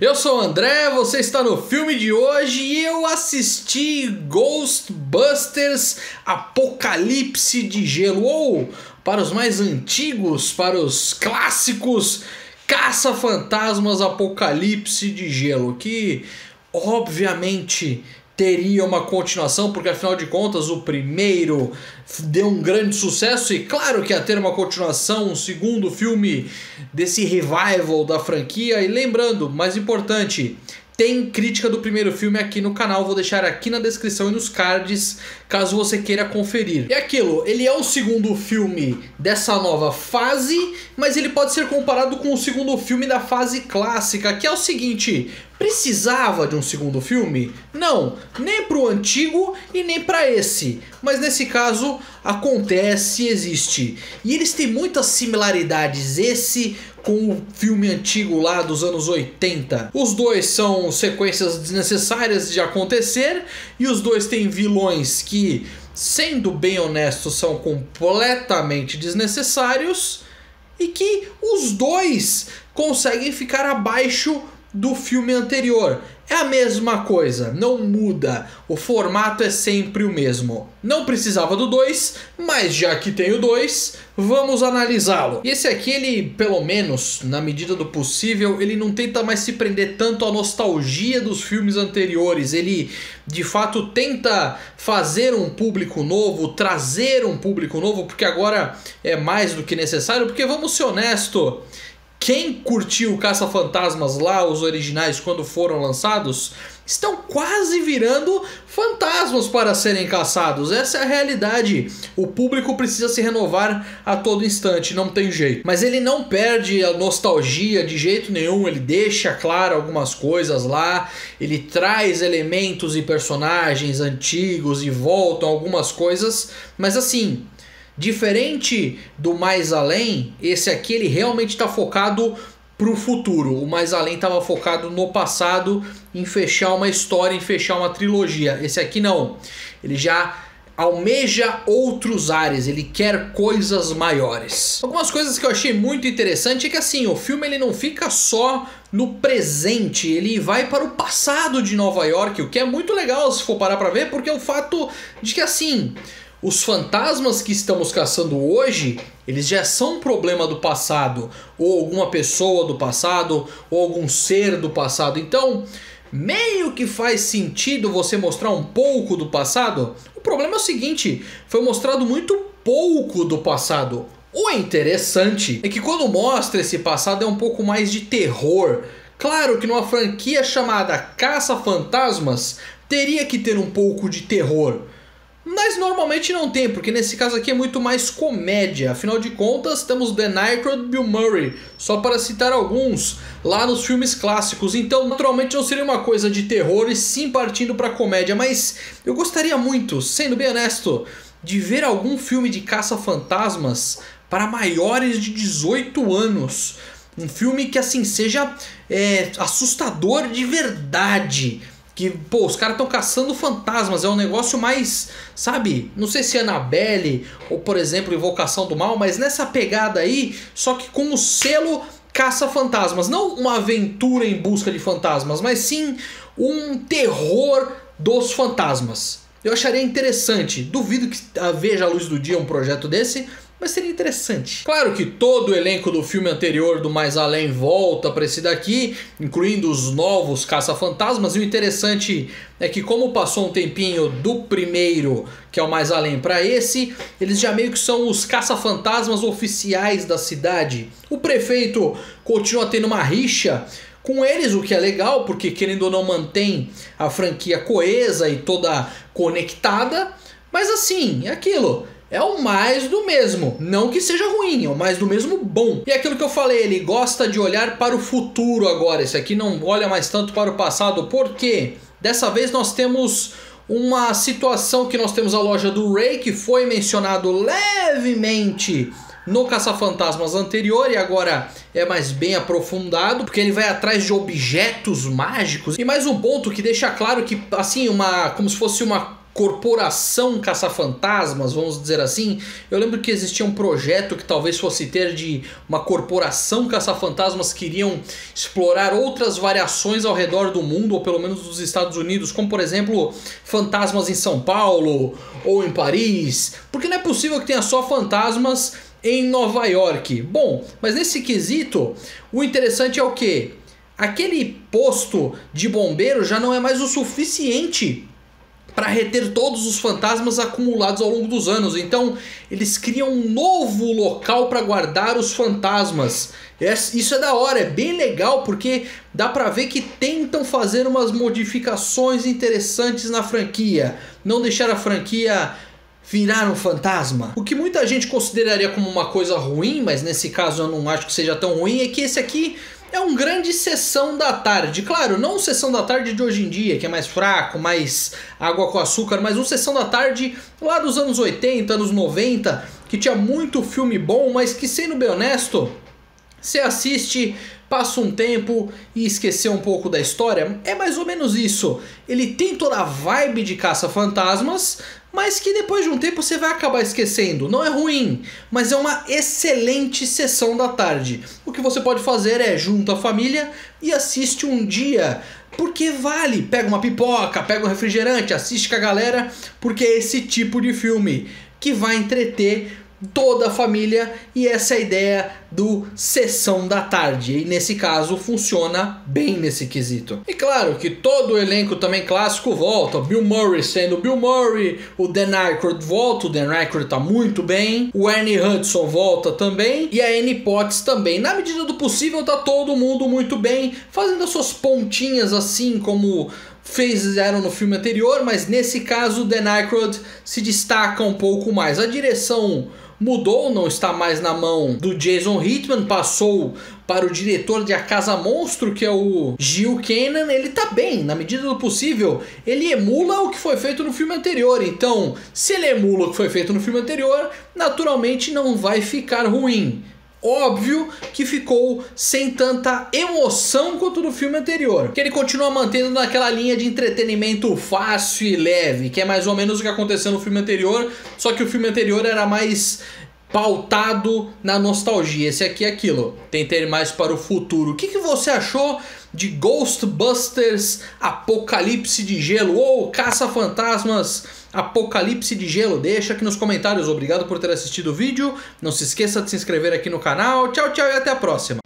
Eu sou o André, você está no filme de hoje e eu assisti Ghostbusters Apocalipse de Gelo, ou para os mais antigos, para os clássicos, Caça-Fantasmas Apocalipse de Gelo, que obviamente teria uma continuação, porque afinal de contas o primeiro deu um grande sucesso e claro que ia ter uma continuação, um segundo filme desse revival da franquia. E lembrando, mais importante, tem crítica do primeiro filme aqui no canal, vou deixar aqui na descrição e nos cards, caso você queira conferir. E aquilo, ele é o segundo filme dessa nova fase, mas ele pode ser comparado com o segundo filme da fase clássica, que é o seguinte: precisava de um segundo filme? Não, nem pro antigo e nem para esse. Mas nesse caso acontece, existe. E eles têm muitas similaridades, esse com o filme antigo lá dos anos 80. Os dois são sequências desnecessárias de acontecer e os dois têm vilões que, sendo bem honestos, são completamente desnecessários e que os dois conseguem ficar abaixo do filme anterior. É a mesma coisa, não muda, o formato é sempre o mesmo. Não precisava do 2, mas já que tem o 2, vamos analisá-lo. E esse aqui, ele, pelo menos, na medida do possível, ele não tenta mais se prender tanto à nostalgia dos filmes anteriores. Ele, de fato, tenta fazer um público novo, trazer um público novo, porque agora é mais do que necessário, porque vamos ser honestos, quem curtiu Caça-Fantasmas lá, os originais, quando foram lançados, estão quase virando fantasmas para serem caçados. Essa é a realidade. O público precisa se renovar a todo instante, não tem jeito. Mas ele não perde a nostalgia de jeito nenhum, ele deixa claro algumas coisas lá, ele traz elementos e personagens antigos e voltam algumas coisas, mas assim, diferente do Mais Além, esse aqui ele realmente está focado pro futuro. O Mais Além estava focado no passado, em fechar uma história, em fechar uma trilogia. Esse aqui não. Ele já almeja outros ares, ele quer coisas maiores. Algumas coisas que eu achei muito interessante é que assim, o filme ele não fica só no presente, ele vai para o passado de Nova York, o que é muito legal se for parar para ver, porque é o fato de que assim, os fantasmas que estamos caçando hoje, eles já são um problema do passado, ou alguma pessoa do passado, ou algum ser do passado. Então, meio que faz sentido você mostrar um pouco do passado. O problema é o seguinte, foi mostrado muito pouco do passado. O interessante é que quando mostra esse passado é um pouco mais de terror. Claro que numa franquia chamada Caça-Fantasmas, teria que ter um pouco de terror. Mas normalmente não tem, porque nesse caso aqui é muito mais comédia. Afinal de contas, temos Dan Aykroyd e Bill Murray, só para citar alguns, lá nos filmes clássicos. Então, naturalmente não seria uma coisa de terror e sim partindo para comédia. Mas eu gostaria muito, sendo bem honesto, de ver algum filme de caça-fantasmas para maiores de 18 anos. Um filme que assim seja assustador de verdade. Que, pô, os caras estão caçando fantasmas, é um negócio mais, sabe, não sei se é Annabelle ou, por exemplo, Invocação do Mal, mas nessa pegada aí, só que com o selo Caça-Fantasmas. Não uma aventura em busca de fantasmas, mas sim um terror dos fantasmas. Eu acharia interessante, duvido que veja a luz do dia um projeto desse, mas seria interessante. Claro que todo o elenco do filme anterior do Mais Além volta para esse daqui, incluindo os novos caça-fantasmas. E o interessante é que como passou um tempinho do primeiro, que é o Mais Além, para esse, eles já meio que são os caça-fantasmas oficiais da cidade. O prefeito continua tendo uma rixa com eles, o que é legal, porque querendo ou não mantém a franquia coesa e toda conectada. Mas assim, é aquilo. É o mais do mesmo, não que seja ruim, é o mais do mesmo bom. E aquilo que eu falei, ele gosta de olhar para o futuro agora, esse aqui não olha mais tanto para o passado, porque dessa vez nós temos uma situação que nós temos a loja do Ray, que foi mencionado levemente no Caça-Fantasmas anterior e agora é mais bem aprofundado, porque ele vai atrás de objetos mágicos. E mais um ponto que deixa claro que, assim, como se fosse uma corporação caça-fantasmas, vamos dizer assim. Eu lembro que existia um projeto que talvez fosse ter de uma corporação caça-fantasmas que iriam explorar outras variações ao redor do mundo, ou pelo menos dos Estados Unidos, como por exemplo fantasmas em São Paulo ou em Paris, porque não é possível que tenha só fantasmas em Nova York. Bom, mas nesse quesito, o interessante é o quê? Aquele posto de bombeiro já não é mais o suficiente para reter todos os fantasmas acumulados ao longo dos anos. Então eles criam um novo local para guardar os fantasmas. Isso é da hora, é bem legal, porque dá para ver que tentam fazer umas modificações interessantes na franquia. Não deixar a franquia virar um fantasma. O que muita gente consideraria como uma coisa ruim, mas nesse caso eu não acho que seja tão ruim, é que esse aqui é um grande Sessão da Tarde. Claro, não Sessão da Tarde de hoje em dia, que é mais fraco, mais água com açúcar, mas um Sessão da Tarde lá dos anos 80, anos 90, que tinha muito filme bom, mas que, sendo bem honesto, você assiste, passa um tempo e esqueceu um pouco da história. É mais ou menos isso. Ele tem toda a vibe de caça-fantasmas, mas que depois de um tempo você vai acabar esquecendo. Não é ruim, mas é uma excelente Sessão da Tarde. O que você pode fazer é junta a família e assiste um dia, porque vale. Pega uma pipoca, pega um refrigerante, assiste com a galera, porque é esse tipo de filme que vai entreter toda a família, e essa é a ideia do Sessão da Tarde, e nesse caso funciona bem nesse quesito. E claro que todo o elenco também clássico volta, Bill Murray sendo Bill Murray, o Dan Aykroyd volta, o Dan Aykroyd tá muito bem, o Ernie Hudson volta também, e a Annie Potts também. Na medida do possível tá todo mundo muito bem, fazendo as suas pontinhas assim como fizeram no filme anterior, mas nesse caso o Dan Aykroyd se destaca um pouco mais. A direção mudou, não está mais na mão do Jason Reitman, passou para o diretor de A Casa Monstro, que é o Gil Kenan. Ele tá bem, na medida do possível, ele emula o que foi feito no filme anterior, então se ele emula o que foi feito no filme anterior, naturalmente não vai ficar ruim. Óbvio que ficou sem tanta emoção quanto no filme anterior, que ele continua mantendo naquela linha de entretenimento fácil e leve, que é mais ou menos o que aconteceu no filme anterior, só que o filme anterior era mais pautado na nostalgia. Esse aqui é aquilo, tenta ir mais para o futuro. O que você achou de Ghostbusters Apocalipse de Gelo, ou Caça-Fantasmas Apocalipse de Gelo? Deixa aqui nos comentários. Obrigado por ter assistido o vídeo. Não se esqueça de se inscrever aqui no canal. Tchau, tchau e até a próxima.